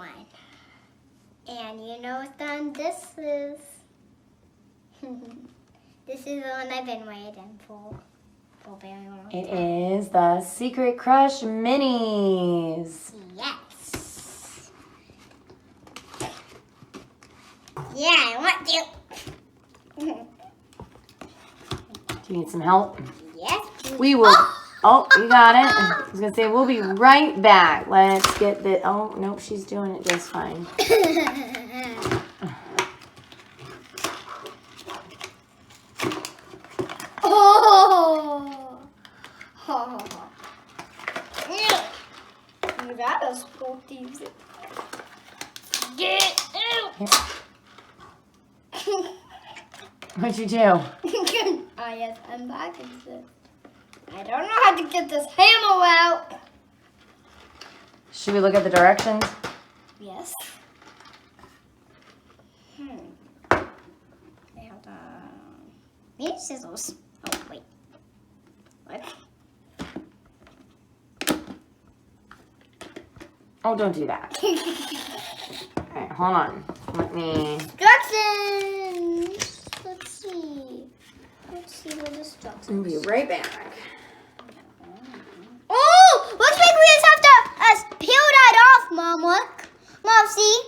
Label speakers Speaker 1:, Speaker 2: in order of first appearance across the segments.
Speaker 1: one. And you know what one this is? This is the one I've been waiting for a very long time.
Speaker 2: It is the Secret Crush Minis.
Speaker 1: Yes. Yeah, I want to.
Speaker 2: Do you need some help?
Speaker 1: Yes.
Speaker 2: We will. Oh, you got it. I was going to say, we'll be right back. Let's get the. Oh, nope, she's doing it just fine.
Speaker 1: Oh. You gotta scoop these. Get out.
Speaker 2: What'd you do?
Speaker 1: Oh yes, I'm back in this. I don't know how to get this hammer out.
Speaker 2: Should we look at the directions?
Speaker 1: Yes. Hold on. Need scissors. Oh wait. What?
Speaker 2: Oh, don't do that. All right, hold on. Let me.
Speaker 1: Instructions. Let's see. Let's see what the instructions.
Speaker 2: I'll be right back.
Speaker 1: Oh, looks like we just have to peel that off, Mom. Look. Mom, see?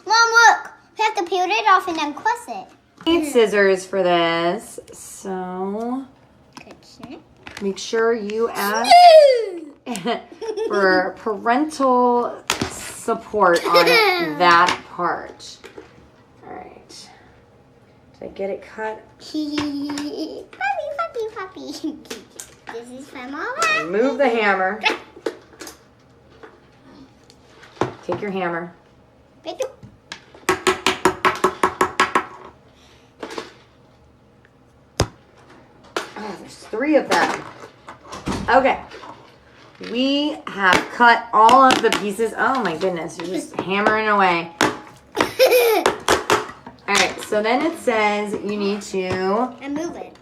Speaker 1: Mom, look. We have to peel it off and then cross it.
Speaker 2: Need scissors for this, so make sure you ask for parental support on that part. All right. Did I get it cut?
Speaker 1: Puppy. This is for Mama.
Speaker 2: Remove the hammer. Take your hammer. Oh, there's 3 of them. Okay. We have cut all of the pieces. Oh my goodness, you're just hammering away. All right, so then it says you need to...
Speaker 1: And move it.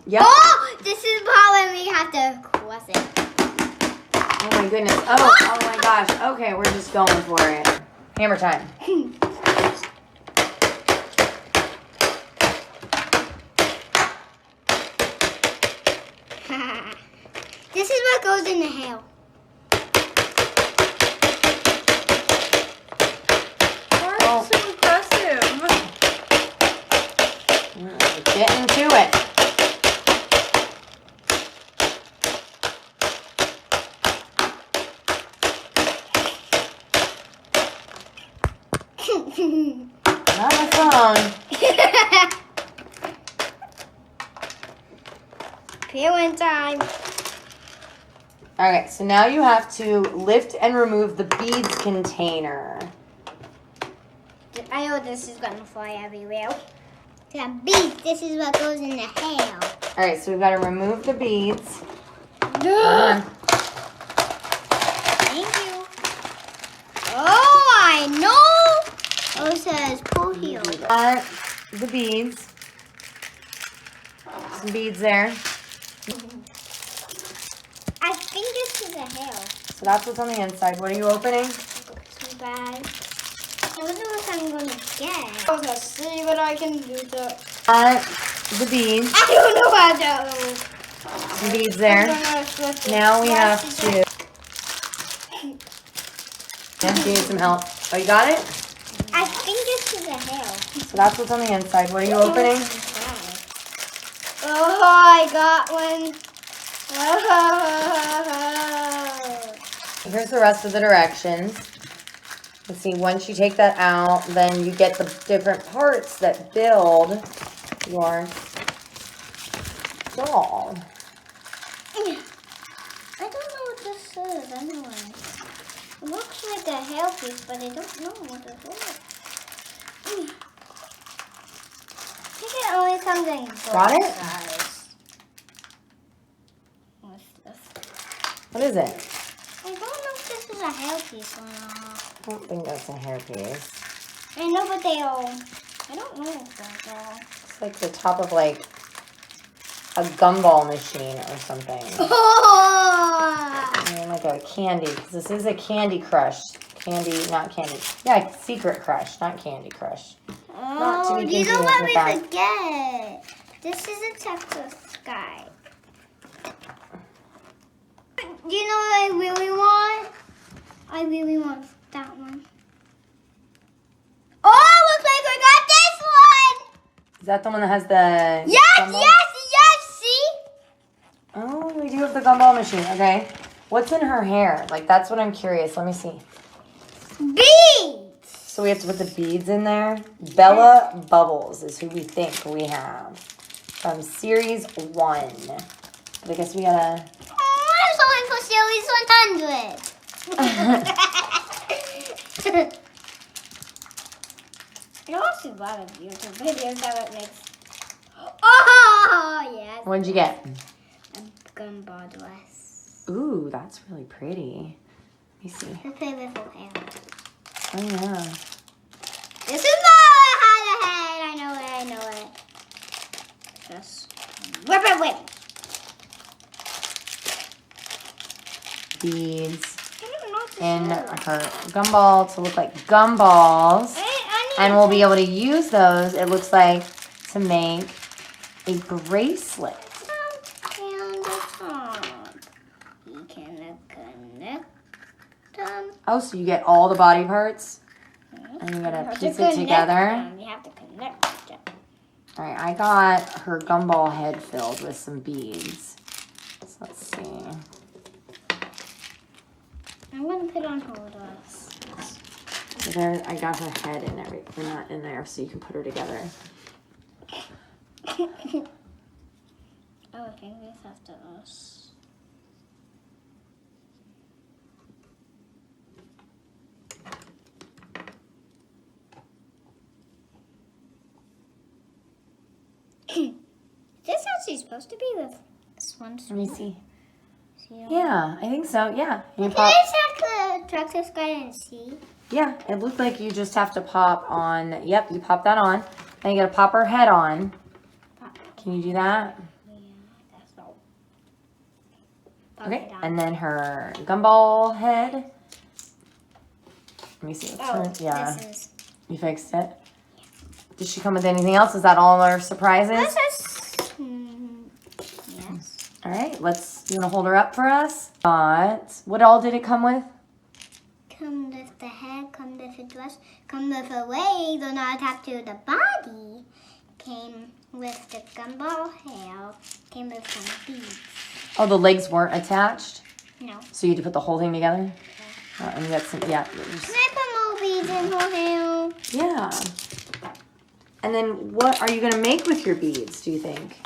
Speaker 2: Yep.
Speaker 1: Oh, this is probably when we have to cross it.
Speaker 2: Oh my goodness. Oh my gosh. Okay, we're just going for it. Hammer time.
Speaker 1: This is what goes in the hail.
Speaker 3: That's so impressive.
Speaker 2: Get into it. Not my phone.
Speaker 1: Peeling time.
Speaker 2: Okay, so now you have to lift and remove the beads container.
Speaker 1: I know this is gonna fly everywhere. The beads, this is what goes in the hail.
Speaker 2: All right, so we've got to remove the beads. Come
Speaker 1: No.
Speaker 2: on.
Speaker 1: Thank you. Oh, I know. Oh, it says pull heel.
Speaker 2: Got the beads. Some beads there.
Speaker 1: I think this is a hail.
Speaker 2: So that's what's on the inside. What are you opening?
Speaker 1: Too bad. I wonder what I'm gonna get.
Speaker 3: I was gonna see what I can do to.
Speaker 2: The beads.
Speaker 1: I don't know how to.
Speaker 2: Some beads there. Now we have to. Yeah, you need some help. Oh, you got it?
Speaker 1: I think this is a hail.
Speaker 2: So that's what's on the inside. What are you opening?
Speaker 1: Oh, I got one.
Speaker 2: Here's the rest of the directions. Let's see, once you take that out, then you get the different parts that build your doll.
Speaker 1: I don't know what this is anyway. It looks like a hair piece, but I don't know what it is. I think it only comes in
Speaker 2: Got it?
Speaker 1: size. What's this?
Speaker 2: What is it?
Speaker 1: I don't know if this is a hair piece or not.
Speaker 2: I don't think that's a hairpiece.
Speaker 1: I know, but they all. I don't know if that's all.
Speaker 2: It's like the top of like a gumball machine or something.
Speaker 1: Oh!
Speaker 2: I mean, like a candy, because this is a Candy Crush Candy, not Candy. Yeah, Secret Crush, not Candy Crush. Not to
Speaker 1: Oh,
Speaker 2: be
Speaker 1: you know
Speaker 2: confused
Speaker 1: what
Speaker 2: with
Speaker 1: we
Speaker 2: that.
Speaker 1: forget? This is a Texas sky. Do you know what I really want? I really want that one. Oh, looks like I got this one!
Speaker 2: Is that the one that has the
Speaker 1: Yes,
Speaker 2: gumball?
Speaker 1: yes, see?
Speaker 2: Oh, we do have the gumball machine. Okay. What's in her hair? Like, that's what I'm curious. Let me see.
Speaker 1: Beads!
Speaker 2: So we have to put the beads in there. Bella Bubbles is who we think we have from Series 1. But I guess we gotta...
Speaker 1: I'm going for Series 100. You watch a lot of YouTube videos how it makes. Oh, yes.
Speaker 2: What'd you get?
Speaker 1: A gumball dress.
Speaker 2: Ooh, that's really pretty. Let me see.
Speaker 1: The beautiful hair.
Speaker 2: Oh, yeah.
Speaker 1: This is not how to head. I know it. Just whip it, whip.
Speaker 2: Beads in her gumball to look like gumballs. And we'll be able to use those, it looks like, to make a bracelet.
Speaker 1: And the top. You can connect them.
Speaker 2: Oh, so you get all the body parts? And you gotta piece it together?
Speaker 1: You have to connect them.
Speaker 2: Alright, I got her gumball head filled with some beads. So let's see.
Speaker 1: I'm going to put on her dress.
Speaker 2: So there, I got her head and everything not in there so you can put her together.
Speaker 1: Oh, I think this after us. This actually supposed to be this one.
Speaker 2: Let me see.
Speaker 1: See?
Speaker 2: Yeah, I think so. Yeah. You
Speaker 1: Can
Speaker 2: pop.
Speaker 1: I check the Texas guy and see?
Speaker 2: Yeah, it looked like you just have to pop on. Yep, you pop that on. Then you gotta pop her head on. Can you do that?
Speaker 1: Yeah, that's all.
Speaker 2: Okay, and then her gumball head. Let me see. It's
Speaker 1: Oh,
Speaker 2: her, yeah,
Speaker 1: this is.
Speaker 2: you fixed it. Did she come with anything else? Is that all our surprises?
Speaker 1: This is. Yes.
Speaker 2: All right, you wanna hold her up for us? What all did it come with?
Speaker 1: Come with the head, come with the dress, come with the legs, or not attached to the body. Came with the gumball hair, came with some beads.
Speaker 2: Oh, the legs weren't attached?
Speaker 1: No.
Speaker 2: So you had to put the whole thing together? And you got some, yeah.
Speaker 1: Can I put more beads in her hair?
Speaker 2: Yeah. And then what are you going to make with your beads, do you think?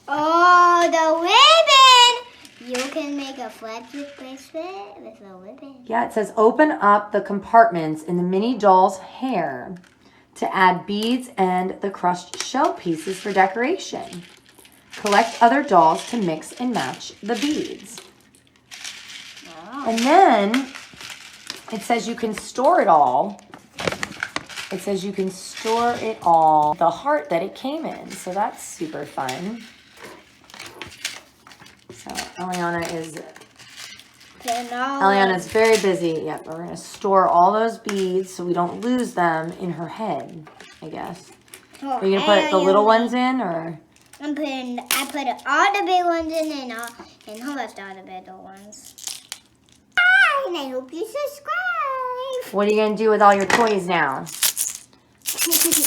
Speaker 1: Oh, the ribbon! You can make a friendship bracelet with a ribbon.
Speaker 2: Yeah, it says open up the compartments in the mini doll's hair to add beads and the crushed shell pieces for decoration. Collect other dolls to mix and match the beads.
Speaker 1: Oh.
Speaker 2: And then it says you can store it all. It says you can store it all, the heart that it came in. So that's super fun. So Eliana's very busy. Yep, we're gonna store all those beads so we don't lose them in her head, I guess. Are you gonna put the little ones in, or?
Speaker 1: I put all the big ones in and who left all the little ones. Bye, and I hope you subscribe.
Speaker 2: What are you gonna do with all your toys now?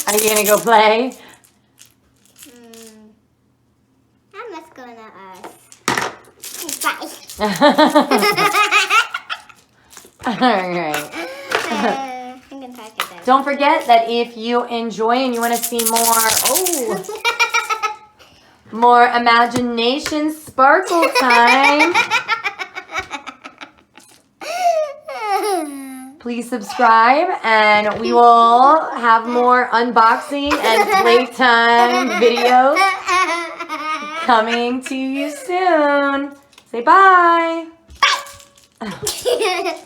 Speaker 2: Are you gonna go play?
Speaker 1: I'm just gonna bye.
Speaker 2: All right.
Speaker 1: I'm gonna pack it down.
Speaker 2: Don't forget that if you enjoy and you want to see more imagination sparkle time, please subscribe and we will have more unboxing and playtime videos coming to you soon. Say bye.
Speaker 1: Bye.